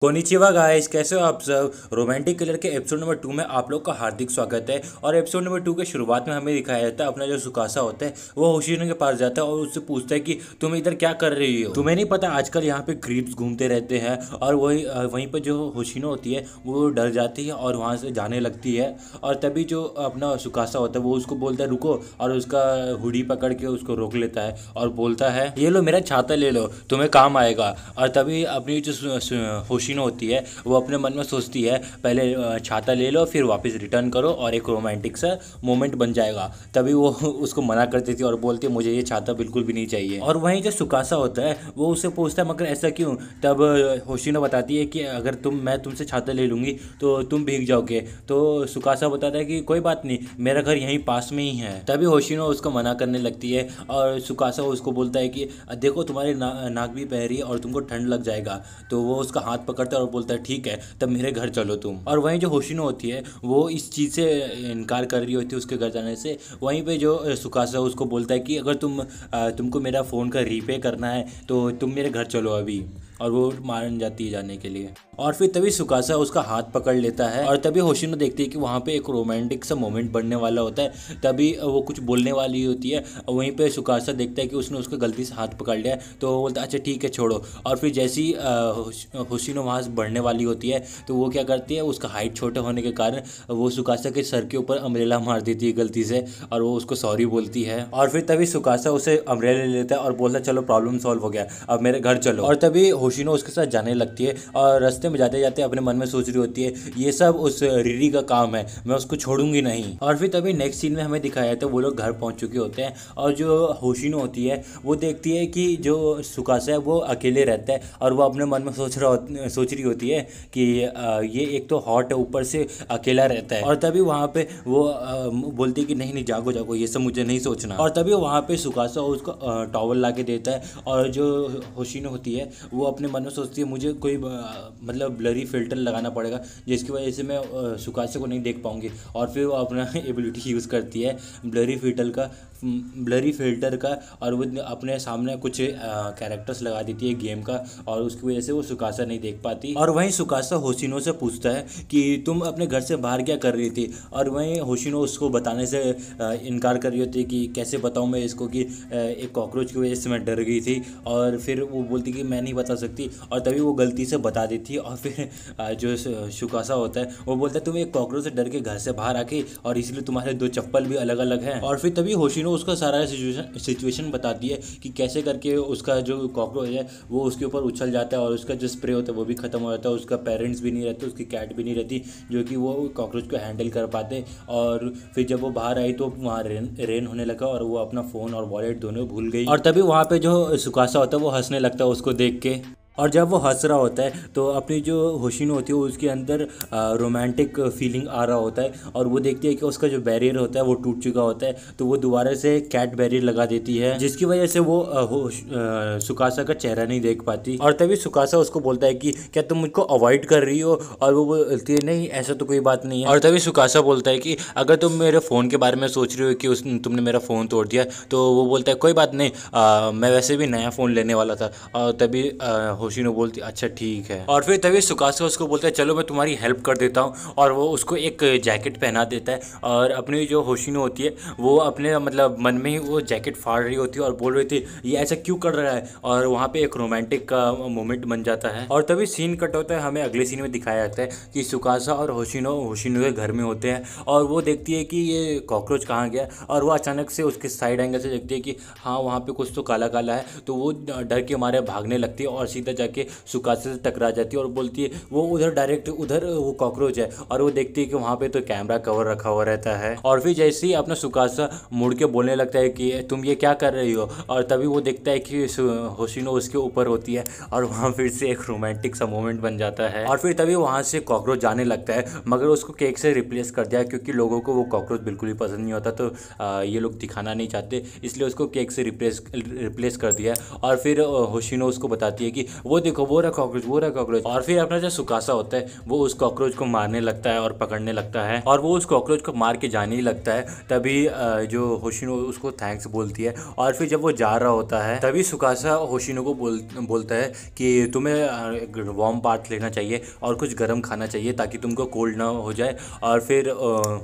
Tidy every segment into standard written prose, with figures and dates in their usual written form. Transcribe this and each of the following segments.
Konnichiwa guys, कैसे हो आप सब। रोमांटिक किलर के एपिसोड नंबर 2 में आप लोग का हार्दिक स्वागत है। और एपिसोड नंबर 2 के शुरुआत में हमें दिखाया जाता है अपना जो सुकासा होता है वो होशिनो के पास जाता है और उससे पूछता है कि तुम इधर क्या कर रही हो। तुम्हें नहीं पता आजकल यहाँ पे क्रीप्स घूमते रहते हैं। और वहीं पर जो होशिनो होती है वो डर जाती है और वहाँ से जाने लगती है। और तभी जो अपना सुकासा होता है वो उसको बोलता है रुको, और उसका हुडी पकड़ के उसको रोक लेता है और बोलता है ये लो मेरा छाता ले लो, तुम्हें काम आएगा। और तभी अपनी जो होशिनो होती है वो अपने मन में सोचती है पहले छाता ले लो फिर वापस रिटर्न करो और एक रोमांटिक सा मोमेंट बन जाएगा। तभी वो उसको मना करती थी और बोलती है मुझे ये छाता बिल्कुल भी नहीं चाहिए। और वहीं जो सुकासा होता है वो उससे पूछता है मगर ऐसा क्यों। तब होशिनो बताती है कि अगर मैं तुमसे छाता ले लूँगी तो तुम भीग जाओगे। तो सुकासा बताता है कि कोई बात नहीं, मेरा घर यहीं पास में ही है। तभी होशिनो उसको मना करने लगती है और सुकासा उसको बोलता है कि देखो तुम्हारी नाक भी बह रही है और तुमको ठंड लग जाएगा। तो वो उसका हाथ पकड़ता है और बोलता है ठीक है तब मेरे घर चलो तुम। और वहीं जो होशिनो होती है वो इस चीज़ से इनकार कर रही होती है उसके घर जाने से। वहीं पे जो सुकासा उसको बोलता है कि अगर तुमको मेरा फ़ोन का रीपे करना है तो तुम मेरे घर चलो अभी। और वो मान जाती है जाने के लिए। और फिर तभी सुकासा उसका हाथ पकड़ लेता है और तभी होशिनो देखती है कि वहाँ पे एक रोमांटिक सा मोमेंट बनने वाला होता है। तभी वो कुछ बोलने वाली होती है। वहीं पे सुकासा देखता है कि उसने उसका गलती से हाथ पकड़ लिया है तो वो बोलता है अच्छा ठीक है छोड़ो। और फिर जैसी होशिनो वहाँ से बढ़ने वाली होती है तो वो क्या करती है, उसका हाइट छोटा होने के कारण वो सुकासा के सर के ऊपर अम्ब्रेला मार देती है गलती से और वो उसको सॉरी बोलती है। और फिर तभी सुकासा उसे अम्ब्रेला ले लेता है और बोलता है चलो प्रॉब्लम सॉल्व हो गया, अब मेरे घर चलो। और तभी होशिनो उसके साथ जाने लगती है और रास्ते में जाते जाते अपने मन में सोच रही होती है ये सब उस रिरी का काम है, मैं उसको छोड़ूंगी नहीं। और फिर तभी नेक्स्ट सीन में हमें दिखाया जाता है वो लोग घर पहुंच चुके होते हैं और जो होशिनो होती है वो देखती है कि जो सुकासा है वो अकेले रहता है और वो अपने मन में सोच रही होती है कि ये एक तो हॉट है ऊपर से अकेला रहता है। और तभी वहाँ पे वो बोलती है कि नहीं नहीं जागो जागो ये सब मुझे नहीं सोचना। और तभी वहाँ पे सुकासा उसको टॉवल ला के देता है और जो होशिनो होती है वो अपने मन में सोचती है मुझे कोई मतलब ब्लरी फिल्टर लगाना पड़ेगा जिसकी वजह से मैं सुकासे को नहीं देख पाऊंगी। और फिर वो अपना एबिलिटी यूज़ करती है ब्लरी फिल्टर का और वो अपने सामने कुछ कैरेक्टर्स लगा देती है गेम का और उसकी वजह से वो सुकासा नहीं देख पाती। और वहीं सुकासा होशिनो से पूछता है कि तुम अपने घर से बाहर क्या कर रही थी। और वहीं होशिनो उसको बताने से इनकार कर रही होती है कि कैसे बताऊँ मैं इसको कि एक कॉकरोच की वजह से मैं डर गई थी। और फिर वो बोलती कि मैं नहीं बता सकती और तभी वो गलती से बता देती है। और फिर जो सुकासा होता है वो बोलता है तुम एक कॉकरोच से डर के घर से बाहर आके और इसलिए तुम्हारे दो चप्पल भी अलग अलग हैं। और फिर तभी होशिनो उसका सारा सिचुएशन बताती है कि कैसे करके उसका जो कॉकरोच है वो उसके ऊपर उछल जाता है और उसका जो स्प्रे होता है वो भी ख़त्म हो जाता है। उसका पेरेंट्स भी नहीं रहते, उसकी कैट भी नहीं रहती जो कि वो कॉकरोच को हैंडल कर पाते। और फिर जब वो बाहर आई तो वहाँ रेन होने लगा और वो अपना फ़ोन और वॉलेट दोनों भूल गई। और तभी वहाँ पे जो सुकासा होता है वो हंसने लगता है उसको देख के। और जब वो हंस रहा होता है तो अपनी जो होशिनो होती है उसके अंदर रोमांटिक फीलिंग आ रहा होता है और वो देखती है कि उसका जो बैरियर होता है वो टूट चुका होता है। तो वो दोबारा से कैट बैरियर लगा देती है जिसकी वजह से वो सुकासा का चेहरा नहीं देख पाती। और तभी सुकासा उसको बोलता है कि क्या तुम मुझको अवॉइड कर रही हो। और वो बोलती है नहीं ऐसा तो कोई बात नहीं है। और तभी सुकासा बोलता है कि अगर तुम मेरे फ़ोन के बारे में सोच रही हो कि तुमने मेरा फ़ोन तोड़ दिया तो वो बोलता है कोई बात नहीं, मैं वैसे भी नया फ़ोन लेने वाला था। और तभी होशिनो बोलती अच्छा ठीक है। और फिर तभी सुकासा उसको बोलता है चलो मैं तुम्हारी हेल्प कर देता हूँ और वो उसको एक जैकेट पहना देता है। और अपनी जो होशिनो होती है वो अपने मतलब मन में ही वो जैकेट फाड़ रही होती है और बोल रही थी ये ऐसा क्यों कर रहा है। और वहाँ पे एक रोमांटिक का मोमेंट बन जाता है। और तभी सीन कट होता है, हमें अगले सीन में दिखाया जाता है कि सुकासा और होशिनो के घर में होते हैं और वो देखती है कि ये कॉकरोच कहाँ गया। और वो अचानक से उसके साइड एंगल से देखती है कि हाँ वहाँ पे कुछ तो काला काला है। तो वो डर के मारे भागने लगती है और सीधा जाके सुकासे से टकरा जाती है और बोलती है वो उधर डायरेक्ट उधर वो कॉकरोच है। और वो देखती है कि वहाँ पे तो कैमरा कवर रखा हुआ रहता है। और फिर जैसे ही अपना सुकासा मुड़ के बोलने लगता है कि तुम ये क्या कर रही हो। और तभी वो देखता है कि होशिनो उसके ऊपर होती है और वहाँ फिर से एक रोमांटिक सा मोमेंट बन जाता है। और फिर तभी वहाँ से कॉकरोच जाने लगता है मगर उसको केक से रिप्लेस कर दिया क्योंकि लोगों को वो कॉकरोच बिल्कुल भी पसंद नहीं होता। तो ये लोग दिखाना नहीं चाहते इसलिए उसको केक से रिप्लेस कर दिया। और फिर होशिनो उसको बताती है कि वो देखो वो रहा कॉकरोच, वो रहा कॉकरोच। और फिर अपना जो सुकासा होता है वो उस कॉकरोच को मारने लगता है और पकड़ने लगता है, और वो उस कॉकरोच को मार के जाने ही लगता है। तभी जो होशिनो उसको थैंक्स बोलती है, और फिर जब वो जा रहा होता है तभी सुकासा होशिनो को बोलता है कि तुम्हें वार्म बाथ लेना चाहिए और कुछ गर्म खाना चाहिए ताकि तुमको कोल्ड ना हो जाए। और फिर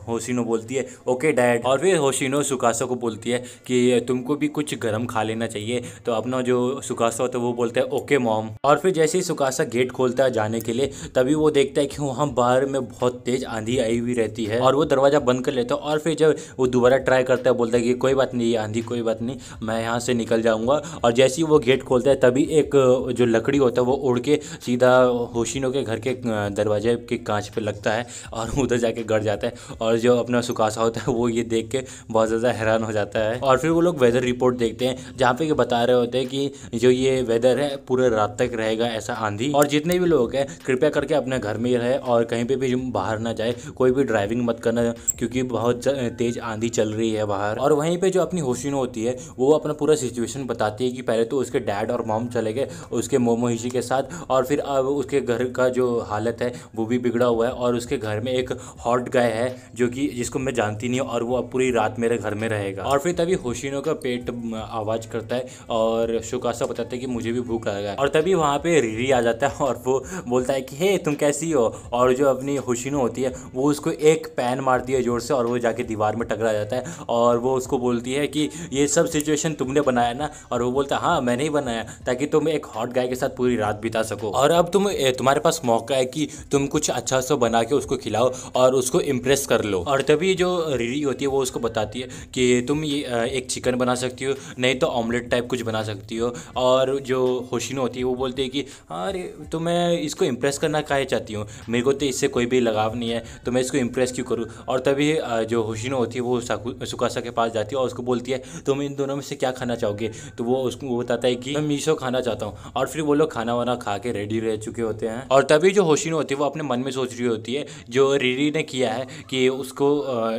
होशिनो बोलती है ओके डैड। और फिर होशिनो सुकासा को बोलती है कि तुमको भी कुछ गर्म खा लेना चाहिए। तो अपना जो सुकासा होता है वो बोलता है ओके मॉम। और फिर जैसे ही सुकासा गेट खोलता है जाने के लिए तभी वो देखता है कि वहाँ बाहर में बहुत तेज आंधी आई हुई रहती है, और वो दरवाजा बंद कर लेता है। और फिर जब वो दोबारा ट्राई करता है बोलता है कि कोई बात नहीं, ये आंधी कोई बात नहीं, मैं यहाँ से निकल जाऊँगा। और जैसे ही वो गेट खोलता है तभी एक जो लकड़ी होता है वो उड़ के सीधा होशिनो के घर के दरवाजे के कांच पे लगता है और उधर जाके गड़ जाता है। और जो अपना सुकासा होता है वो ये देख के बहुत ज़्यादा हैरान हो जाता है। और फिर वो लोग वेदर रिपोर्ट देखते हैं जहाँ पे ये बता रहे होते हैं कि जो ये वेदर है पूरे रात तक रहेगा ऐसा आंधी, और जितने भी लोग हैं कृपया करके अपने घर में ही रहे और कहीं पे भी बाहर ना जाए, कोई भी ड्राइविंग मत करना क्योंकि बहुत तेज आंधी चल रही है बाहर। और वहीं पे जो अपनी होशिनो होती है वो अपना पूरा सिचुएशन बताती है कि पहले तो उसके डैड और मॉम चले गए उसके मोमोहिशी के साथ, और फिर अब उसके घर का जो हालत है वो भी बिगड़ा हुआ है, और उसके घर में एक हॉट गाय है जो कि जिसको मैं जानती नहीं हूँ, और वो अब पूरी रात मेरे घर में रहेगा। और फिर तभी होशिनो का पेट आवाज़ करता है और सुकासा बताता है कि मुझे भी भूख लगा है। और तभी वहाँ पे रिरी आ जाता है और वो बोलता है कि हे तुम कैसी हो। और जो अपनी होशिनो होती है वो उसको एक पैन मारती है जोर से और वो जाके दीवार में टकरा जाता है, और वो उसको बोलती है कि ये सब सिचुएशन तुमने बनाया ना। और वो बोलता है हाँ मैंने ही बनाया ताकि तुम एक हॉट गाय के साथ पूरी रात बिता सको, और अब तुम्हारे पास मौका है कि तुम कुछ अच्छा सा बना के उसको खिलाओ और उसको इम्प्रेस कर लो। और तभी जो रिरी होती है वो उसको बताती है कि तुम ये एक चिकन बना सकती हो, नहीं तो ऑमलेट टाइप कुछ बना सकती हो। और जो होशिनो होती है वो बोलती है कि अरे तो मैं इसको इम्प्रेस करना काहे चाहती हूँ, मेरे को तो इससे कोई भी लगाव नहीं है, तो मैं इसको इम्प्रेस क्यों करूँ। और तभी जो होशिनो होती है वो सुकासा के पास जाती है और उसको बोलती है तुम इन दोनों में से क्या खाना चाहोगे। तो वो उसको बताता है कि मैं मीशो खाना चाहता हूँ। और फिर वो लोग खाना वाना खा के रेडी रह चुके होते हैं। और तभी जो होशिनो होती है वो अपने मन में सोच रही होती है जो रिरी ने किया है कि उसको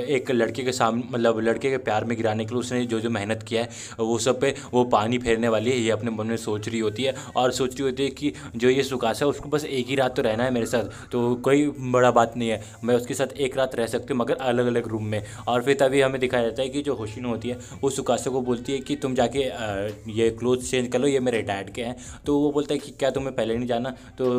एक लड़के के सामने मतलब लड़के के प्यार में गिराने के लिए उसने जो जो मेहनत किया है वो सब पे वो पानी फेरने वाली है, ये अपने मन में सोच रही होती है। और सोच रही होती है कि जो ये सुकासा है उसको बस एक ही रात तो रहना है मेरे साथ, तो कोई बड़ा बात नहीं है, मैं उसके साथ एक रात रह सकती हूँ मगर अलग अलग रूम में। और फिर तभी हमें दिखाया जाता है कि जो होशिनो होती है वो सुकासा को बोलती है कि तुम जाके ये क्लोथ्स चेंज कर लो, ये मेरे डैड के हैं। तो वो बोलता है कि क्या तुम्हें पहले नहीं जाना। तो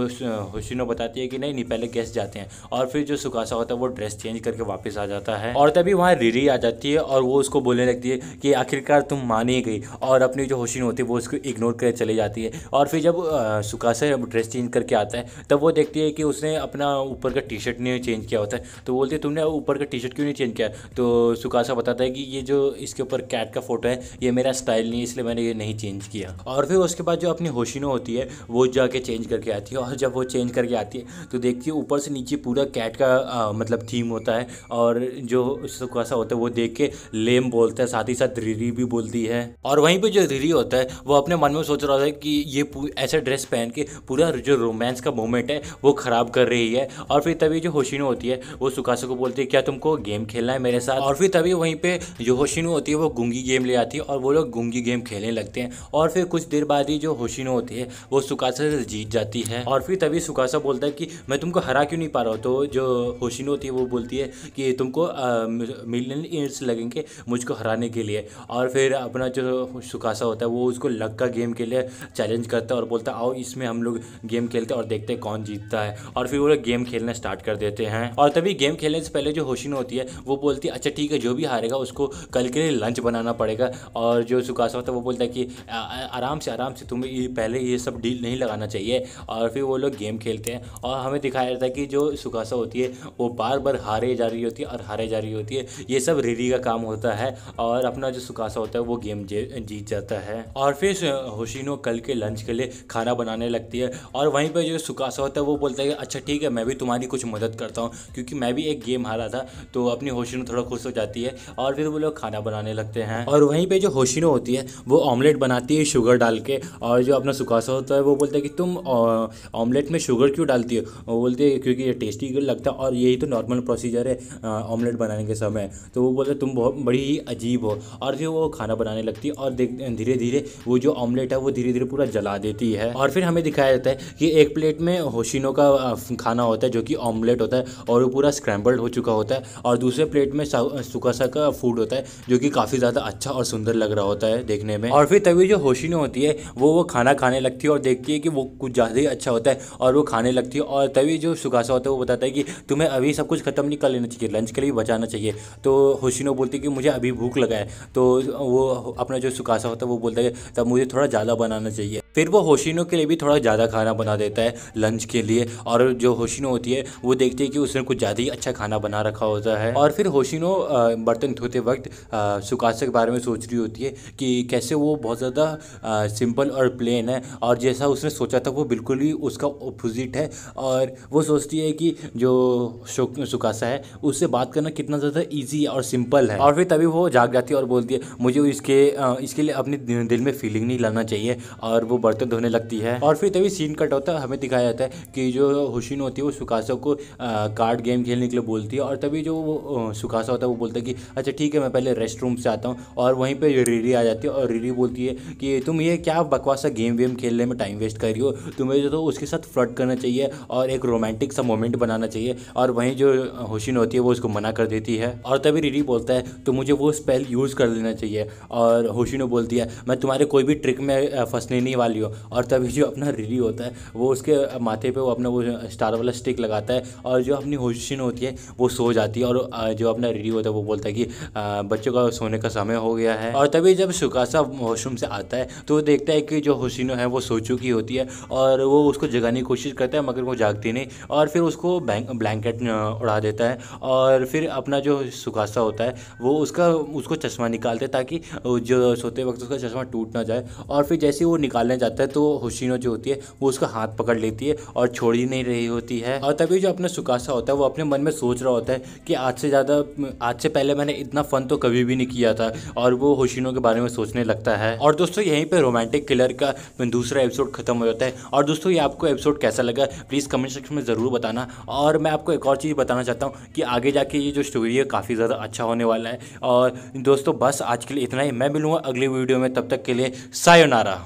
होशिनो बताती है कि नहीं नहीं पहले गेस्ट जाते हैं। और फिर जो सुकासा होता है वो ड्रेस चेंज करके वापस आ जाता है। और तभी वहाँ रिरी आ जाती है और वो उसको बोलने लगती है कि आखिरकार तुम मान ही गई, और अपनी जो होशिनो होती है वो उसको इग्नोर कर चली जाती है। और फिर जब सुकासा ड्रेस चेंज करके आता है तब वो देखती है कि उसने अपना ऊपर का टी शर्ट नहीं चेंज किया होता है। तो बोलती है तुमने ऊपर का टी शर्ट क्यों नहीं चेंज किया। तो सुकासा बताता है कि ये जो इसके ऊपर कैट का फोटो है ये मेरा स्टाइल नहीं है इसलिए मैंने ये नहीं चेंज किया। और फिर उसके बाद जो अपनी होशिनो होती है वो जाके चेंज करके आती है, और जब वो चेंज करके आती है तो देखती है ऊपर से नीचे पूरा कैट का मतलब थीम होता है। और जो सुकासा होता है वो देख के लेम बोलता है, साथ ही साथ रिरी भी बोलती है। और वहीं पे जो रिरी होता है वो अपने मन में सोच रहा था कि ये ऐसा ड्रेस पहन के पूरा जो रोमांस का मोमेंट है वो ख़राब कर रही है। और फिर तभी जो होशिनो होती है वो सुकासा को बोलती है क्या तुमको गेम खेलना है मेरे साथ। और फिर तभी वहीं पे जो होशिनो होती है वो गुंगी गेम ले आती है और वो लोग गुंगी गेम खेलने लगते हैं। और फिर कुछ देर बाद ही जो होशिनो होती है वो सुकासा से जीत जाती है। और फिर तभी सुकासा बोलता है कि मैं तुमको हरा क्यों नहीं पा रहा हूँ। तो जो होशिनो होती है वो बोलती है कि तुमको मिलियन ईयर्स लगेंगे मुझको हराने के लिए। और फिर अपना जो सुकासा होता है वो उसको लक का गेम के लिए चैलेंज करता है और बोलता है आओ इसमें हम लोग गेम खेलते हैं और देखते हैं कौन जीतता है। और फिर वो लोग गेम खेलना स्टार्ट कर देते हैं। और तभी गेम खेलने से पहले जो होशिनो होती है वो बोलती है अच्छा ठीक है जो भी हारेगा उसको कल के लिए लंच बनाना पड़ेगा। और जो सुकासा होता है वो बोलता है कि आराम से तुम्हें पहले ये सब डील नहीं लगाना चाहिए। और फिर वो लोग गेम खेलते हैं और हमें दिखाया जाता है कि जो सुकासा होती है वो बार बार हारे जा रही होती है और हारे जा रही होती है, ये सब रिरी का काम होता है। और अपना जो सुकासा होता है वो गेम जीत जाता है। और फिर होशिनो कल के लंच के लिए खाना बनाने लगती है। और वहीं पर जो सुकासा होता है वो बोलता है कि अच्छा ठीक है मैं भी तुम्हारी कुछ मदद करता हूँ क्योंकि मैं भी एक गेम हारा था। तो अपनी होशिनो थोड़ा खुश हो जाती है और फिर वो लोग खाना बनाने लगते हैं। और वहीं पे जो होशिनो होती है वो ऑमलेट बनाती है शुगर डाल के। और जो अपना सुकासा होता है वो बोलता है कि तुम ऑमलेट में शुगर क्यों डालती हो। वो बोलते हैं क्योंकि ये टेस्टी लगता है और यही तो नॉर्मल प्रोसीजर है ऑमलेट बनाने के समय। तो वो बोलते तुम बहुत बड़ी ही अजीब हो। और फिर वो खाना बनाने लगती है और धीरे धीरे वो जो ऑमलेट है वो धीरे धीरे पूरा जला देती लेती है। और फिर हमें दिखाया जाता है कि एक प्लेट में होशिनो का खाना होता है जो कि ऑमलेट होता है और वो पूरा स्क्रैम्बल्ड हो चुका होता है, और दूसरे प्लेट में सुकासा का फूड होता है जो कि काफ़ी ज़्यादा अच्छा और सुंदर लग रहा होता है देखने में। और फिर तभी जो होशिनो होती है वो खाना खाने लगती है और देखती है कि वो कुछ ज़्यादा ही अच्छा होता है और वो खाने लगती है। और तभी जो सुकासा होता है वो बताता है कि तुम्हें अभी सब कुछ खत्म नहीं कर लेना चाहिए, लंच के लिए बचाना चाहिए। तो होशिनो बोलती है कि मुझे अभी भूख लगा है। तो वो अपना जो सुकासा होता है वो बोलता है तब मुझे थोड़ा ज़्यादा बनाना चाहिए। फिर वो होशिनो के लिए भी थोड़ा ज़्यादा खाना बना देता है लंच के लिए, और जो होशिनो होती है वो देखती है कि उसने कुछ ज़्यादा ही अच्छा खाना बना रखा होता है। और फिर होशिनो बर्तन धोते वक्त सुकासा के बारे में सोच रही होती है कि कैसे वो बहुत ज़्यादा सिंपल और प्लेन है और जैसा उसने सोचा था वो बिल्कुल ही उसका अपोजिट है। और वो सोचती है कि जो सुकासा है उससे बात करना कितना ज़्यादा ईजी और सिंपल है। और फिर तभी वो जाग जाती है और बोलती है मुझे इसके लिए अपने दिल में फीलिंग नहीं लाना चाहिए, और वो बर्तन धोने लगती है। और फिर तभी सीन कट होता है, हमें दिखाया जाता है कि जो होशिनो होती है वो सुकासा को कार्ड गेम खेलने के लिए बोलती है। और तभी जो वो सुकासा होता है वो बोलता है कि अच्छा ठीक है मैं पहले रेस्ट रूम से आता हूँ। और वहीं पे रिरी आ जाती है और रिरी बोलती है कि तुम ये क्या बकवास सा गेम वेम खेलने में टाइम वेस्ट कर रही हो, तुम्हें जो तो उसके साथ फ्लर्ट करना चाहिए और एक रोमांटिक सा मोमेंट बनाना चाहिए। और वहीं जो होशिनो होती है वो उसको मना कर देती है। और तभी रिरी बोलता है तो मुझे वो स्पेल यूज़ कर लेना चाहिए, और होशिनो बोलती है मैं तुम्हारे कोई भी ट्रिक में फंसने नहीं वाली हूँ। और तभी जो अपना रिरी होता है वो उसके माथे पे वो अपना वो स्टार वाला स्टिक लगाता है, और जो अपनी होशिनो होती है वो सो जाती है। और जो अपना रिरी होता है वो बोलता है कि बच्चों का सोने का समय हो गया है। और तभी जब सुकासा वॉशरूम से आता है तो वो देखता है कि जो होशिनो है वो सो चुकी होती है, और वो उसको जगाने की कोशिश करता है मगर वो जागती नहीं, और फिर उसको ब्लैंकेट उड़ा देता है। और फिर अपना जो सुकासा होता है वो उसको चश्मा निकालते हैं ताकि जो सोते वक्त उसका चश्मा टूट ना जाए। और फिर जैसे ही वो निकालने जाता है तो होशिनो जो होती है वो उसका हाथ पकड़ लेती है और छोड़ ही नहीं रही होती है। और तभी जो अपना सुकासा होता है वो अपने मन में सोच रहा होता है कि आज से पहले मैंने इतना फन तो कभी भी नहीं किया था, और वो होशिनो के बारे में सोचने लगता है। और दोस्तों यहीं पे रोमांटिक किलर का दूसरा एपिसोड खत्म हो जाता है। और दोस्तों ये आपको एपिसोड कैसा लगा प्लीज़ कमेंट सेक्शन में ज़रूर बताना। और मैं आपको एक और चीज़ बताना चाहता हूँ कि आगे जाके ये जो स्टोरी है काफ़ी ज़्यादा अच्छा होने वाला है। और दोस्तों बस आज के लिए इतना ही, मैं मिलूँगा अगली वीडियो में, तब तक के लिए सायोनारा।